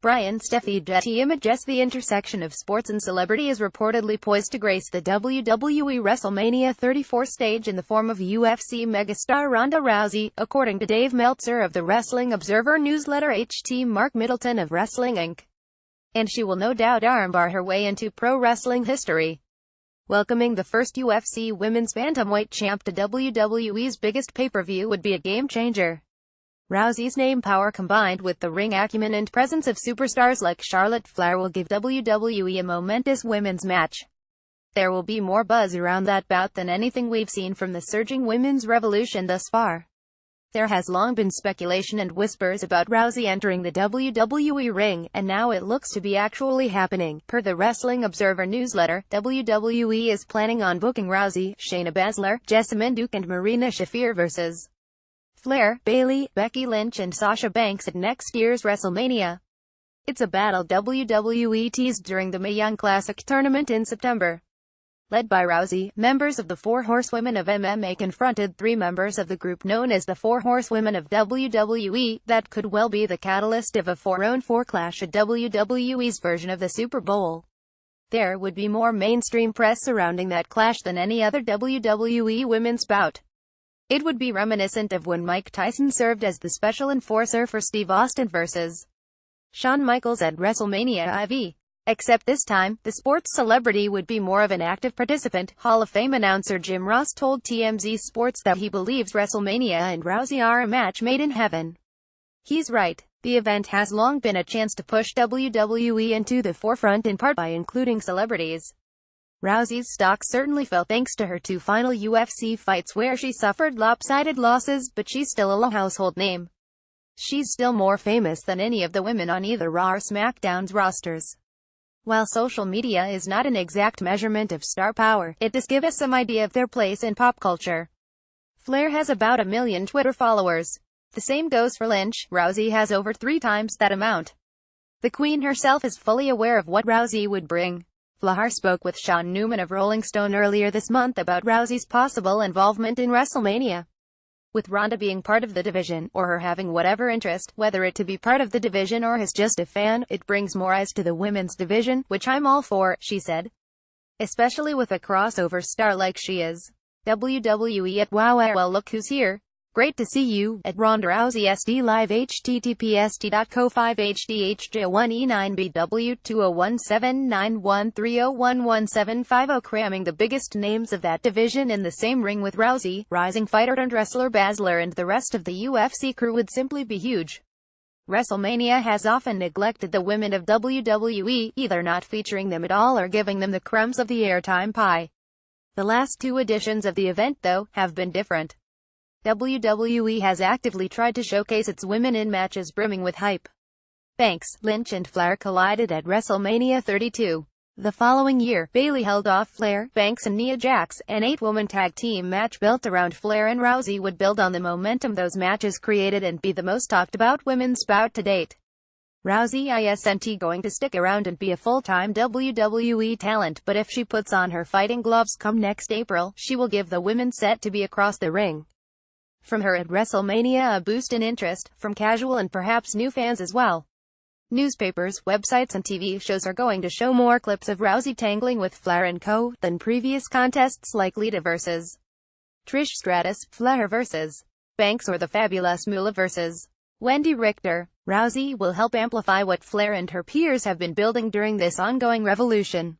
Bryan SteffyGetty ImagesThe. The intersection of sports and celebrity is reportedly poised to grace the WWE WrestleMania 34 stage in the form of UFC megastar Ronda Rousey, according to Dave Meltzer of the Wrestling Observer newsletter HT Mark Middleton of Wrestling Inc. And she will no doubt armbar her way into pro wrestling history. Welcoming the first UFC women's bantamweight champ to WWE's biggest pay-per-view would be a game-changer. Rousey's name power combined with the ring acumen and presence of superstars like Charlotte Flair will give WWE a momentous women's match. There will be more buzz around that bout than anything we've seen from the surging women's revolution thus far. There has long been speculation and whispers about Rousey entering the WWE ring, and now it looks to be actually happening. Per the Wrestling Observer newsletter, WWE is planning on booking Rousey, Shayna Baszler, Jessamyn Duke and Marina Shafir vs. Flair, Bayley, Becky Lynch and Sasha Banks at next year's WrestleMania. It's a battle WWE teased during the Mae Young Classic tournament in September. Led by Rousey, members of the Four Horsewomen of MMA confronted three members of the group known as the Four Horsewomen of WWE. That could well be the catalyst of a 4-on-4 clash at WWE's version of the Super Bowl. There would be more mainstream press surrounding that clash than any other WWE women's bout. It would be reminiscent of when Mike Tyson served as the special enforcer for Steve Austin vs. Shawn Michaels at WrestleMania IV. Except this time, the sports celebrity would be more of an active participant. Hall of Fame announcer Jim Ross told TMZ Sports that he believes WrestleMania and Rousey are a match made in heaven. He's right. The event has long been a chance to push WWE into the forefront, in part by including celebrities. Rousey's stock certainly fell thanks to her two final UFC fights where she suffered lopsided losses, but she's still a household name. She's still more famous than any of the women on either Raw or SmackDown's rosters. While social media is not an exact measurement of star power, it does give us some idea of their place in pop culture. Flair has about 1 million Twitter followers. The same goes for Lynch. Rousey has over 3 times that amount. The Queen herself is fully aware of what Rousey would bring. Flair spoke with Sean Newman of Rolling Stone earlier this month about Rousey's possible involvement in WrestleMania. With Ronda being part of the division, or her having whatever interest, whether it to be part of the division or as just a fan, it brings more eyes to the women's division, which I'm all for, she said. Especially with a crossover star like she is. WWE at Wow, well look who's here. Great to see you, at Ronda Rousey SD Live https://.co5hd/1E9BW201791301175 cramming the biggest names of that division in the same ring with Rousey, rising fighter and wrestler Baszler and the rest of the UFC crew would simply be huge. WrestleMania has often neglected the women of WWE, either not featuring them at all or giving them the crumbs of the airtime pie. The last 2 editions of the event, though, have been different. WWE has actively tried to showcase its women in matches brimming with hype. Banks, Lynch and Flair collided at WrestleMania 32. The following year, Bayley held off Flair, Banks and Nia Jax. An 8-woman tag team match built around Flair and Rousey would build on the momentum those matches created and be the most talked about women's bout to date. Rousey isn't going to stick around and be a full-time WWE talent, but if she puts on her fighting gloves come next April, she will give the women set to be across the ring. From her at WrestleMania a boost in interest, from casual and perhaps new fans as well. Newspapers, websites and TV shows are going to show more clips of Rousey tangling with Flair and co. than previous contests like Lita vs. Trish Stratus, Flair vs. Banks or the Fabulous Moolah vs. Wendy Richter. Rousey will help amplify what Flair and her peers have been building during this ongoing revolution.